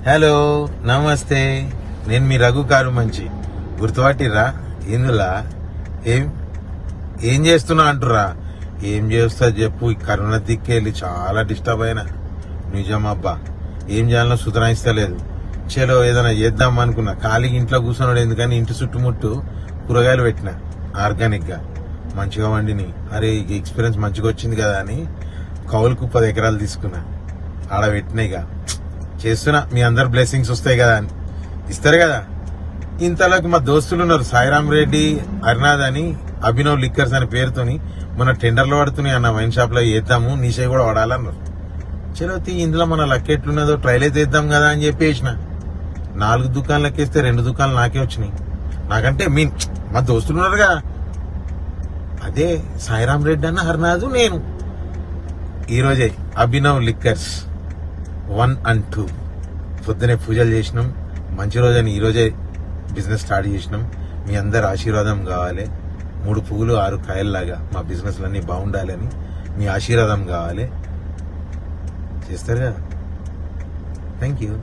Hello నమస్తే, నేను మీ Raghu car మంచి గుర్తుపట్టిర్రా? ఇందులా ఏం ఏం చేస్తున్నా అంటురా? ఏం చేస్తా చెప్పు, ఈ కరోనా దిక్కెళ్ళి చాలా డిస్టర్బ్ అయినా. నిజమబ్బా, ఏం చేయాలనో సుతరాయిస్తలేదు. చలో ఏదైనా చేద్దాం అనుకున్నా, ఖాళీగా ఇంట్లో కూర్చున్నాడు ఎందుకని ఇంటి చుట్టుముట్టు కూరగాయలు పెట్టిన ఆర్గానిక్ గా మంచిగా వండిని. అరే ఈ ఎక్స్పీరియన్స్ మంచిగా వచ్చింది కదా అని కౌలుకు 10 ఎకరాలు తీసుకున్నా, ఆడ పెట్టినాయిగా చేస్తున్నా. మీ అందరు బ్లెస్సింగ్స్ వస్తాయి కదా అని ఇస్తారు కదా. ఇంతలోకి మా దోస్తులు ఉన్నారు, సాయిరామ్ రెడ్డి, హరినాథ్ అని, అభినవ్ లిక్కర్స్ అనే పేరుతోని మన టెండర్లు పడుతున్నాయి అన్న వైన్ షాప్ లో వేద్దాము, నీషే కూడా వాడాలన్నారు. చలో ఇందులో మన లక్ ఎట్లున్నదో ట్రైల్ అయితే వేద్దాం కదా అని చెప్పేసిన. 4 దుకాణాలకు వేస్తే 2 దుకాణాలు నాకే వచ్చినాయి. నాకంటే మీన్ మా దోస్తులు ఉన్నారుగా, అదే సాయిరామ్ రెడ్డి అన్న, హరినాథ్, నేను. ఈరోజే అభినవ్ లిక్కర్స్ 1 and 2 పొద్దునే పూజలు చేసినాం. మంచి రోజని ఈరోజే బిజినెస్ స్టార్ట్ చేసినాం. మీ అందరు ఆశీర్వాదం కావాలి. 3 పువ్వులు 6 కాయల్లాగా మా బిజినెస్లన్నీ బాగుండాలని మీ ఆశీర్వాదం కావాలి. చేస్తారు కదా. Thank you.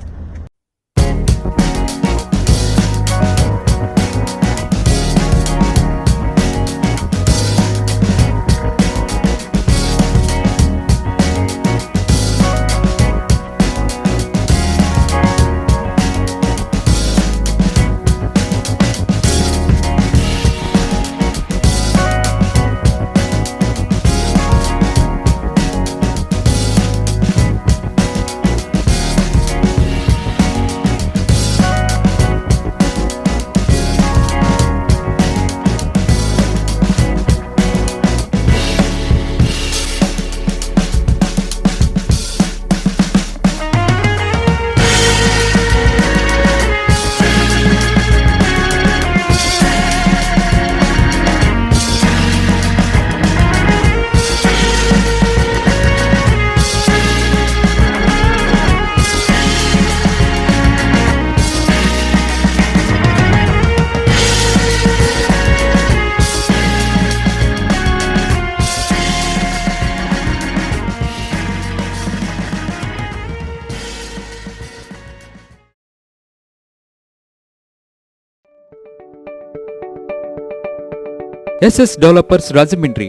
SS Developers Rajahmundry,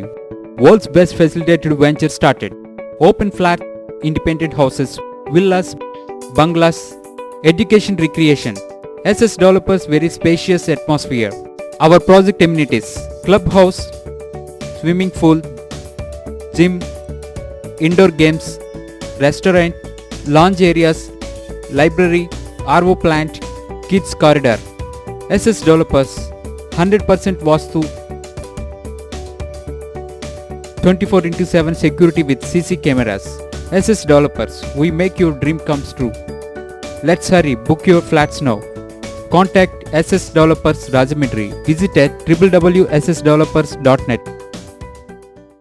world's best facilitated venture started. Open flat, independent houses, villas, bungalows, education recreation. SS Developers very spacious atmosphere. Our project amenities: clubhouse, swimming pool, gym, indoor games, restaurant, lounge areas, library, RO plant, kids corridor. SS Developers 100% Vastu, 24/7 security with CC cameras. SS Developers, we make your dream comes true. Let's hurry, book your flats now. Contact SS Developers Rajahmundry. Visit at www.ssdevelopers.net.